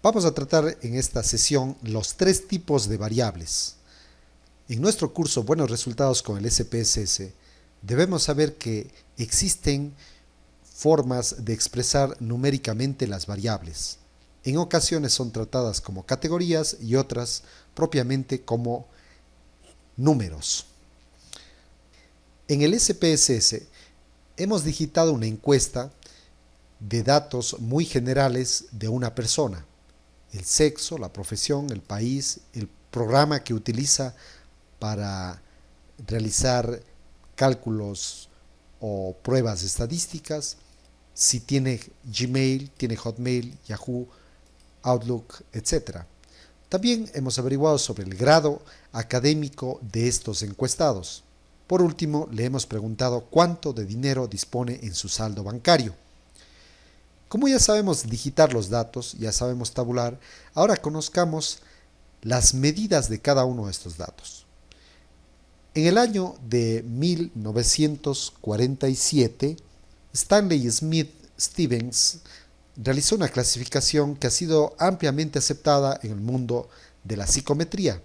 Vamos a tratar en esta sesión los tres tipos de variables. En nuestro curso Buenos Resultados con el SPSS, debemos saber que existen formas de expresar numéricamente las variables. En ocasiones son tratadas como categorías y otras propiamente como números. En el SPSS hemos digitado una encuesta de datos muy generales de una persona: el sexo, la profesión, el país, el programa que utiliza para realizar cálculos o pruebas estadísticas, si tiene Gmail, tiene Hotmail, Yahoo, Outlook, etc. También hemos averiguado sobre el grado académico de estos encuestados. Por último, le hemos preguntado cuánto de dinero dispone en su saldo bancario. Como ya sabemos digitar los datos, ya sabemos tabular, ahora conozcamos las medidas de cada uno de estos datos. En el año de 1947, Stanley Smith Stevens realizó una clasificación que ha sido ampliamente aceptada en el mundo de la psicometría.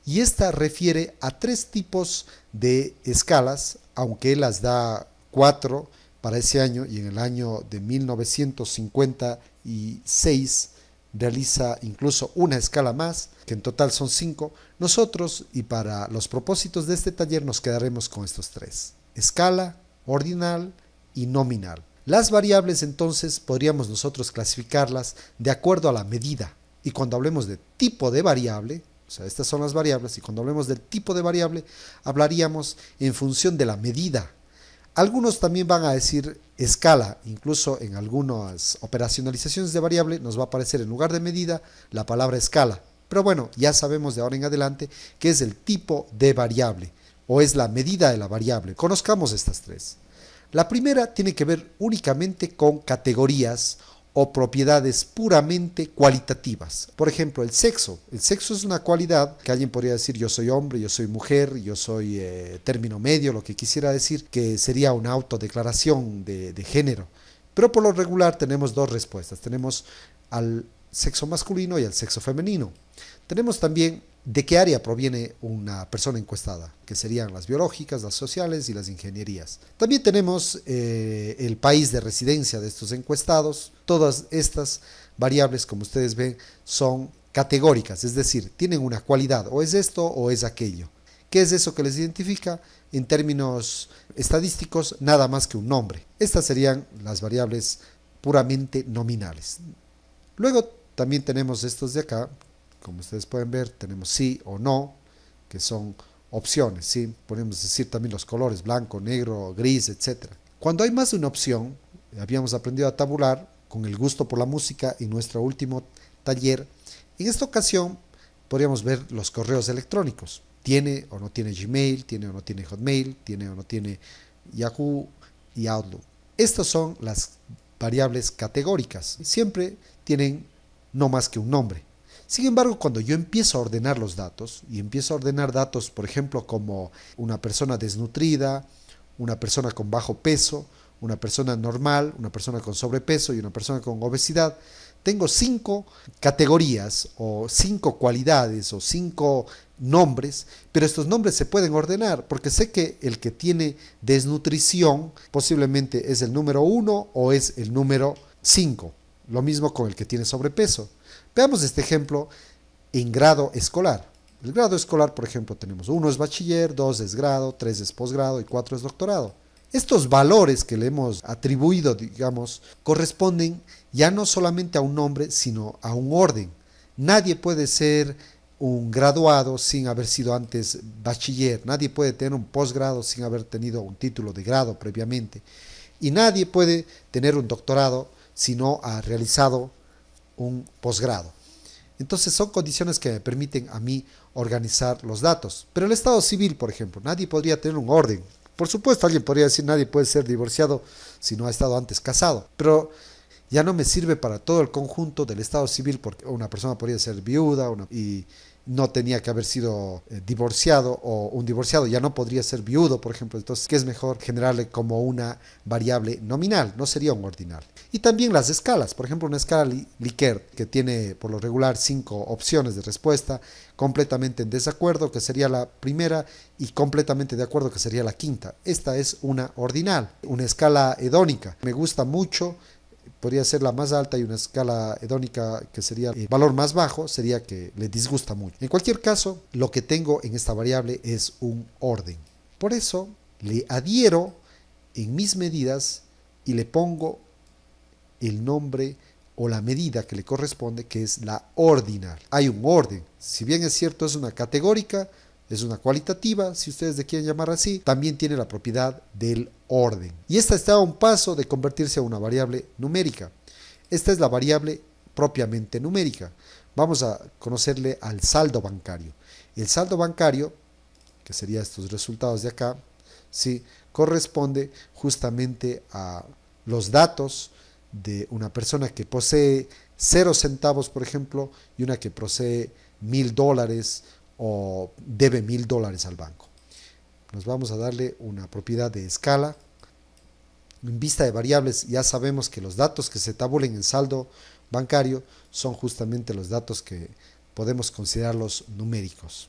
Y esta refiere a tres tipos de escalas, aunque él las da 4 para ese año, y en el año de 1956 realiza incluso una escala más, que en total son 5. Nosotros, y para los propósitos de este taller, nos quedaremos con estos tres: escala, ordinal y nominal. Las variables, entonces, podríamos nosotros clasificarlas de acuerdo a la medida. Y cuando hablemos de tipo de variable, o sea, estas son las variables, y cuando hablemos del tipo de variable, hablaríamos en función de la medida. Algunos también van a decir escala, incluso en algunas operacionalizaciones de variable nos va a aparecer en lugar de medida la palabra escala. Pero bueno, ya sabemos de ahora en adelante que es el tipo de variable o es la medida de la variable. Conozcamos estas tres. La primera tiene que ver únicamente con categorías o propiedades puramente cualitativas. Por ejemplo, el sexo. El sexo es una cualidad que alguien podría decir: yo soy hombre, yo soy mujer, yo soy término medio, lo que quisiera decir, que sería una autodeclaración de género. Pero por lo regular tenemos dos respuestas. Tenemos al sexo masculino y al sexo femenino. Tenemos también de qué área proviene una persona encuestada, que serían las biológicas, las sociales y las ingenierías. También tenemos el país de residencia de estos encuestados. Todas estas variables, como ustedes ven, son categóricas, es decir, tienen una cualidad: o es esto o es aquello. ¿Qué es eso que les identifica? En términos estadísticos, nada más que un nombre. Estas serían las variables puramente nominales. Luego también tenemos estos de acá. Como ustedes pueden ver, tenemos sí o no, que son opciones, ¿sí? Podemos decir también los colores: blanco, negro, gris, etc. Cuando hay más de una opción, habíamos aprendido a tabular con el gusto por la música en nuestro último taller. En esta ocasión podríamos ver los correos electrónicos: tiene o no tiene Gmail, tiene o no tiene Hotmail, tiene o no tiene Yahoo y Outlook. Estas son las variables categóricas, siempre tienen no más que un nombre. Sin embargo, cuando yo empiezo a ordenar los datos, y empiezo a ordenar datos, por ejemplo, como una persona desnutrida, una persona con bajo peso, una persona normal, una persona con sobrepeso y una persona con obesidad, tengo 5 categorías o 5 cualidades o 5 nombres, pero estos nombres se pueden ordenar porque sé que el que tiene desnutrición posiblemente es el número 1 o es el número 5. Lo mismo con el que tiene sobrepeso. Veamos este ejemplo en grado escolar. El grado escolar, por ejemplo, tenemos: 1 es bachiller, 2 es grado, 3 es posgrado y 4 es doctorado. Estos valores que le hemos atribuido, digamos, corresponden ya no solamente a un nombre, sino a un orden. Nadie puede ser un graduado sin haber sido antes bachiller. Nadie puede tener un posgrado sin haber tenido un título de grado previamente. Y nadie puede tener un doctorado si no ha realizado un posgrado. Entonces son condiciones que me permiten a mí organizar los datos. Pero el estado civil, por ejemplo, nadie podría tener un orden. Por supuesto, alguien podría decir: nadie puede ser divorciado si no ha estado antes casado. Pero ya no me sirve para todo el conjunto del estado civil, porque una persona podría ser viuda y no tenía que haber sido divorciado, o un divorciado ya no podría ser viudo, por ejemplo. Entonces, ¿qué es mejor? Generarle como una variable nominal, no sería un ordinal. Y también las escalas, por ejemplo, una escala Likert que tiene por lo regular 5 opciones de respuesta, completamente en desacuerdo, que sería la primera, y completamente de acuerdo, que sería la quinta. Esta es una ordinal, una escala hedónica. Me gusta mucho. Podría ser la más alta, y una escala hedónica que sería el valor más bajo, sería que le disgusta mucho. En cualquier caso, lo que tengo en esta variable es un orden. Por eso le adhiero en mis medidas y le pongo el nombre o la medida que le corresponde, que es la ordinal. Hay un orden. Si bien es cierto, es una categórica, es una cualitativa, si ustedes le quieren llamar así, también tiene la propiedad del orden. Y esta está a un paso de convertirse a una variable numérica. Esta es la variable propiamente numérica. Vamos a conocerle al saldo bancario. El saldo bancario, que sería estos resultados de acá, ¿sí?, corresponde justamente a los datos de una persona que posee 0 centavos, por ejemplo, y una que posee $1,000 o debe $1,000 al banco. Nos vamos a darle una propiedad de escala. En vista de variables, ya sabemos que los datos que se tabulen en saldo bancario son justamente los datos que podemos considerarlos numéricos.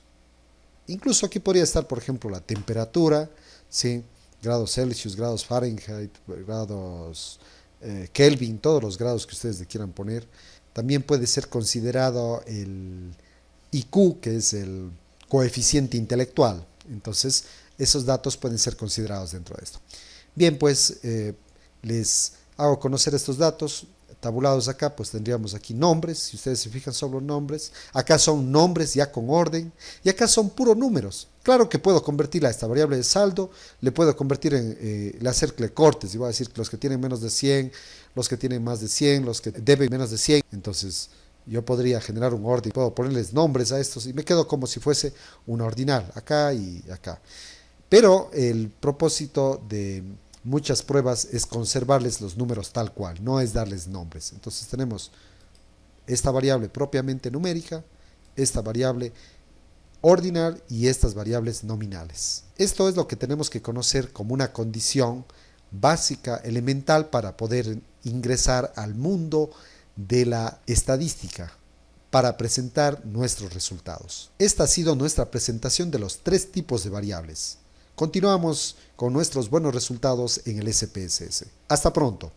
Incluso aquí podría estar, por ejemplo, la temperatura, ¿sí?, grados Celsius, grados Fahrenheit, grados Kelvin, todos los grados que ustedes le quieran poner. También puede ser considerado el IQ, que es el coeficiente intelectual. Entonces, esos datos pueden ser considerados dentro de esto. Bien, pues les hago conocer estos datos tabulados acá. Pues tendríamos aquí nombres, si ustedes se fijan, son los nombres. Acá son nombres ya con orden, y acá son puros números. Claro que puedo convertirla a esta variable de saldo, le puedo convertir le hacerle cortes, y voy a decir que los que tienen menos de 100, los que tienen más de 100, los que deben menos de 100. Entonces yo podría generar un orden, puedo ponerles nombres a estos y me quedo como si fuese una ordinal, acá y acá. Pero el propósito de muchas pruebas es conservarles los números tal cual, no es darles nombres. Entonces tenemos esta variable propiamente numérica, esta variable ordinal y estas variables nominales. Esto es lo que tenemos que conocer como una condición básica, elemental, para poder ingresar al mundo de la estadística, para presentar nuestros resultados. Esta ha sido nuestra presentación de los 3 tipos de variables. Continuamos con nuestros buenos resultados en el SPSS. Hasta pronto.